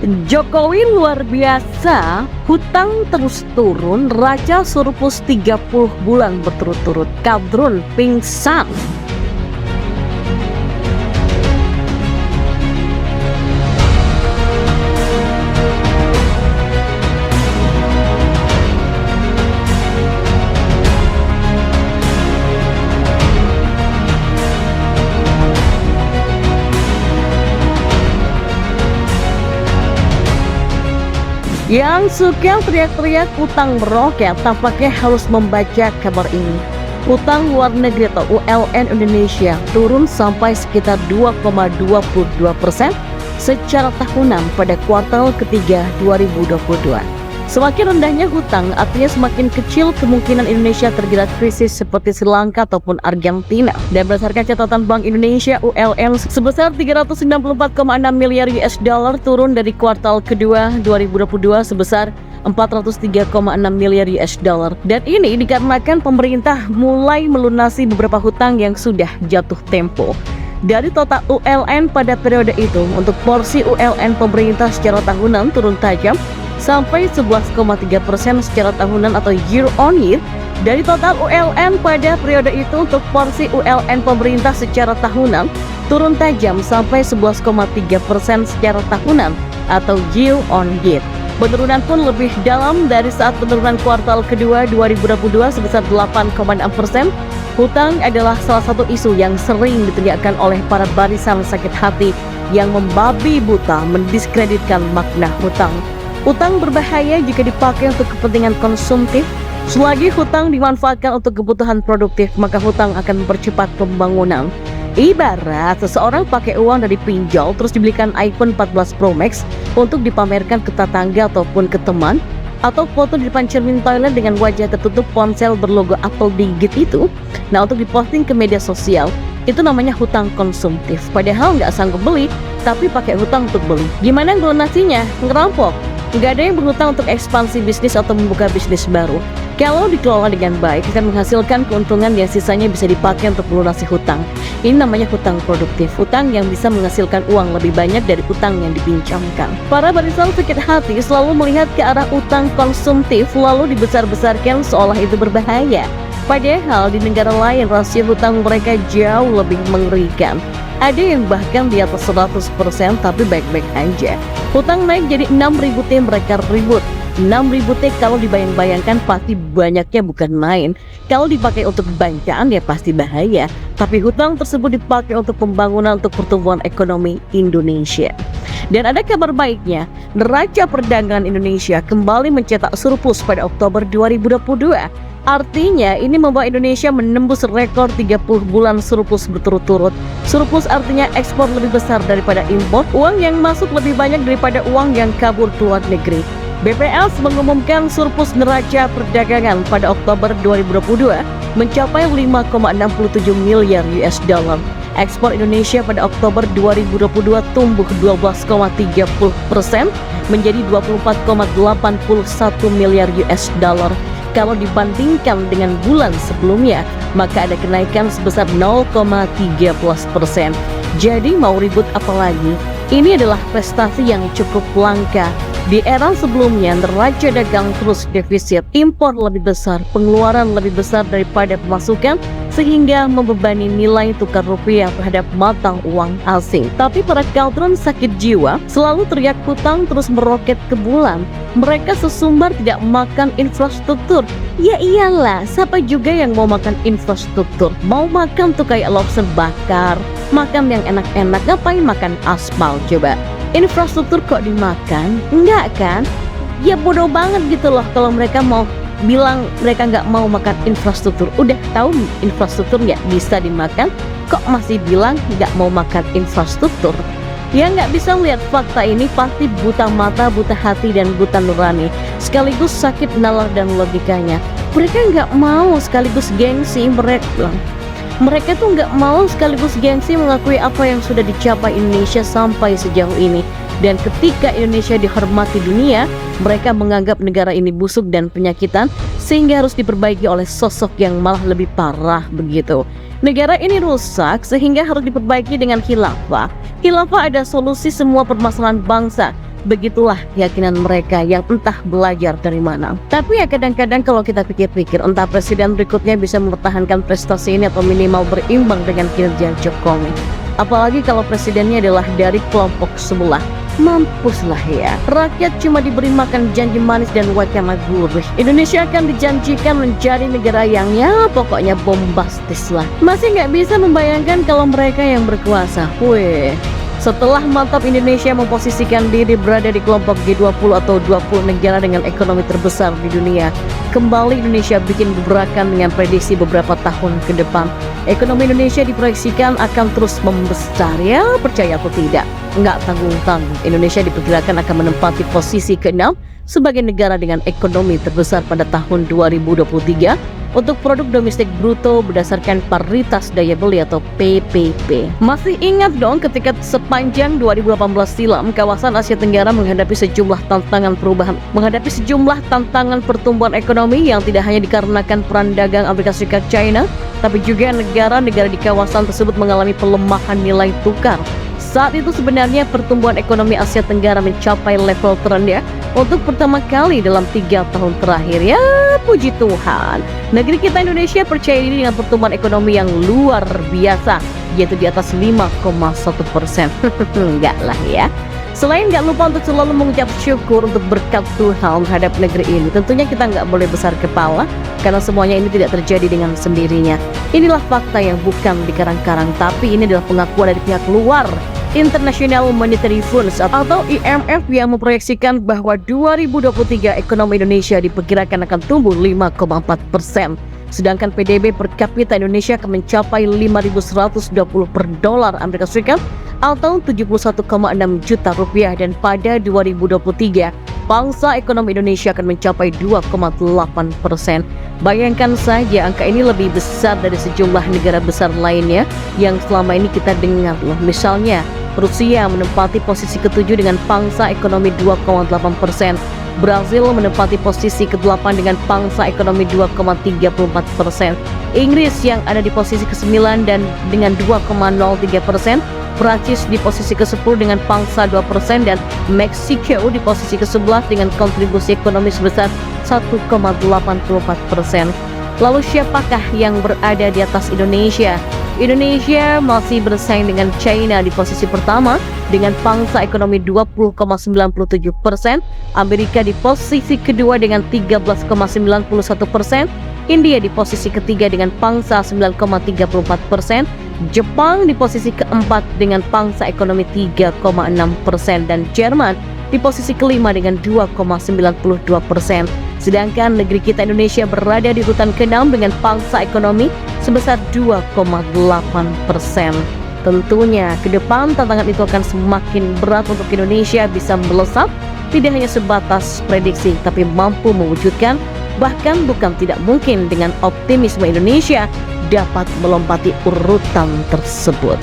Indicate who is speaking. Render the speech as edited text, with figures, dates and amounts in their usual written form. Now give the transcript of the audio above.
Speaker 1: Jokowi luar biasa, hutang terus turun, raja surplus 30 bulan berturut-turut, kadrun pingsan. Yang suka teriak-teriak utang meroket tampaknya harus membaca kabar ini. Utang luar negeri atau ULN Indonesia turun sampai sekitar 2,22% secara tahunan pada kuartal ketiga 2022. Semakin rendahnya hutang artinya semakin kecil kemungkinan Indonesia terjerat krisis seperti Sri Lanka ataupun Argentina. Dan berdasarkan catatan Bank Indonesia, ULN sebesar 394,6 miliar US dollar turun dari kuartal kedua 2022 sebesar 403,6 miliar US dollar. Dan ini dikarenakan pemerintah mulai melunasi beberapa hutang yang sudah jatuh tempo. Dari total ULN pada periode itu, untuk porsi ULN pemerintah secara tahunan turun tajam sampai 11,3% secara tahunan atau year on year. Dari total ULN pada periode itu, untuk porsi ULN pemerintah secara tahunan turun tajam sampai 11,3% secara tahunan atau year on year. Penurunan pun lebih dalam dari saat penurunan kuartal kedua 2022 sebesar 8,6%. Hutang adalah salah satu isu yang sering diteriakkan oleh para barisan sakit hati yang membabi buta mendiskreditkan makna hutang. Utang berbahaya jika dipakai untuk kepentingan konsumtif. Selagi hutang dimanfaatkan untuk kebutuhan produktif, maka hutang akan mempercepat pembangunan. Ibarat seseorang pakai uang dari pinjol terus dibelikan iPhone 14 Pro Max untuk dipamerkan ke tetangga ataupun ke teman, atau foto di depan cermin toilet dengan wajah tertutup ponsel berlogo Apple digit itu. Nah, untuk diposting ke media sosial, itu namanya hutang konsumtif. Padahal nggak sanggup beli, tapi pakai hutang untuk beli. Gimana ngelunasinya? Ngerampok. Nggak ada yang berhutang untuk ekspansi bisnis atau membuka bisnis baru. Kalau dikelola dengan baik, akan menghasilkan keuntungan yang sisanya bisa dipakai untuk melunasi hutang. Ini namanya hutang produktif, hutang yang bisa menghasilkan uang lebih banyak dari utang yang dipinjamkan. Para barisan sakit hati selalu melihat ke arah utang konsumtif lalu dibesar-besarkan seolah itu berbahaya. Padahal di negara lain rasio hutang mereka jauh lebih mengerikan. Ada yang bahkan di atas 100% tapi baik-baik aja. Hutang naik jadi 6.000 T mereka ribut. 6.000 T kalau dibayang-bayangkan pasti banyaknya bukan main. Kalau dipakai untuk bancaan ya pasti bahaya. Tapi hutang tersebut dipakai untuk pembangunan, untuk pertumbuhan ekonomi Indonesia. Dan ada kabar baiknya, neraca perdagangan Indonesia kembali mencetak surplus pada Oktober 2022. Artinya ini membawa Indonesia menembus rekor 30 bulan surplus berturut-turut. Surplus artinya ekspor lebih besar daripada impor, uang yang masuk lebih banyak daripada uang yang kabur ke luar negeri. BPS mengumumkan surplus neraca perdagangan pada Oktober 2022 mencapai 5,67 miliar US dollar. Ekspor Indonesia pada Oktober 2022 tumbuh 12,30% menjadi 24,81 miliar US dollar. Kalau dibandingkan dengan bulan sebelumnya, maka ada kenaikan sebesar 0,13%. Jadi mau ribut apa lagi? Ini adalah prestasi yang cukup langka. Di era sebelumnya, neraca dagang terus defisit, impor lebih besar, pengeluaran lebih besar daripada pemasukan, sehingga membebani nilai tukar rupiah terhadap mata uang asing. Tapi para kadrun sakit jiwa selalu teriak hutang terus meroket ke bulan. Mereka sesumbar tidak makan infrastruktur. Ya iyalah, siapa juga yang mau makan infrastruktur? Mau makan tuh kayak lobster bakar, makan yang enak-enak, ngapain makan aspal coba? Infrastruktur kok dimakan? Enggak kan? Ya bodoh banget gitu loh kalau mereka mau bilang mereka nggak mau makan infrastruktur. Udah tahu infrastruktur nggak bisa dimakan, kok masih bilang nggak mau makan infrastruktur? Ya nggak bisa melihat fakta ini pasti buta mata, buta hati, dan buta nurani. Sekaligus sakit nalar dan logikanya. Mereka nggak mau, sekaligus gengsi mereka. Mereka tuh nggak mau sekaligus gengsi mengakui apa yang sudah dicapai Indonesia sampai sejauh ini. Dan ketika Indonesia dihormati dunia, mereka menganggap negara ini busuk dan penyakitan, sehingga harus diperbaiki oleh sosok yang malah lebih parah begitu. Negara ini rusak sehingga harus diperbaiki dengan khilafah. Khilafah ada solusi semua permasalahan bangsa. Begitulah keyakinan mereka yang entah belajar dari mana. Tapi ya kadang-kadang kalau kita pikir-pikir, entah presiden berikutnya bisa mempertahankan prestasi ini atau minimal berimbang dengan kinerja Jokowi. Apalagi kalau presidennya adalah dari kelompok sebelah. Mampuslah ya, rakyat cuma diberi makan janji manis dan wacana gurih. Indonesia akan dijanjikan menjadi negara yang ya pokoknya bombastis lah. Masih nggak bisa membayangkan kalau mereka yang berkuasa. Weh, setelah mantap Indonesia memposisikan diri berada di kelompok G20 atau 20 negara dengan ekonomi terbesar di dunia, kembali Indonesia bikin gebrakan dengan prediksi beberapa tahun ke depan. Ekonomi Indonesia diproyeksikan akan terus membesar, ya percaya atau tidak. Nggak tanggung-tanggung, Indonesia diperkirakan akan menempati posisi ke-6 sebagai negara dengan ekonomi terbesar pada tahun 2023 untuk produk domestik bruto berdasarkan paritas daya beli atau PPP. Masih ingat dong ketika sepanjang 2018 silam kawasan Asia Tenggara menghadapi sejumlah tantangan pertumbuhan ekonomi yang tidak hanya dikarenakan perang dagang Amerika Serikat China, tapi juga negara-negara di kawasan tersebut mengalami pelemahan nilai tukar. Saat itu sebenarnya pertumbuhan ekonomi Asia Tenggara mencapai level terendah untuk pertama kali dalam 3 tahun terakhir. Ya puji Tuhan, negeri kita Indonesia percaya diri dengan pertumbuhan ekonomi yang luar biasa, yaitu di atas 5,1%. Enggak lah ya. Selain nggak lupa untuk selalu mengucap syukur untuk berkat Tuhan terhadap negeri ini, tentunya kita nggak boleh besar kepala karena semuanya ini tidak terjadi dengan sendirinya. Inilah fakta yang bukan dikarang-karang, tapi ini adalah pengakuan dari pihak luar. International Monetary Funds atau IMF yang memproyeksikan bahwa 2023 ekonomi Indonesia diperkirakan akan tumbuh 5,4%. Sedangkan PDB per kapita Indonesia akan mencapai 5.120 per dolar Amerika Serikat atau 71,6 juta rupiah, dan pada 2023 pangsa ekonomi Indonesia akan mencapai 2,8%. Bayangkan saja, angka ini lebih besar dari sejumlah negara besar lainnya yang selama ini kita dengar loh. Misalnya Rusia menempati posisi ke-7 dengan pangsa ekonomi 2,8%. Brazil menempati posisi ke-8 dengan pangsa ekonomi 2,34%. Inggris yang ada di posisi ke-9 dan dengan 2,03%. Prancis di posisi ke-10 dengan pangsa 2%, dan Meksiko di posisi ke-11 dengan kontribusi ekonomi sebesar 1,84%. Lalu siapakah yang berada di atas Indonesia? Indonesia masih bersaing dengan China di posisi pertama dengan pangsa ekonomi 20,97%, Amerika di posisi kedua dengan 13,91%, India di posisi ketiga dengan pangsa 9,34%, Jepang di posisi keempat dengan pangsa ekonomi 3,6%, dan Jerman di posisi kelima dengan 2,92%. Sedangkan negeri kita Indonesia berada di urutan ke-6 dengan pangsa ekonomi sebesar 2,8%. Tentunya ke depan tantangan itu akan semakin berat untuk Indonesia bisa melesat, tidak hanya sebatas prediksi tapi mampu mewujudkan, bahkan bukan tidak mungkin dengan optimisme Indonesia dapat melompati urutan tersebut.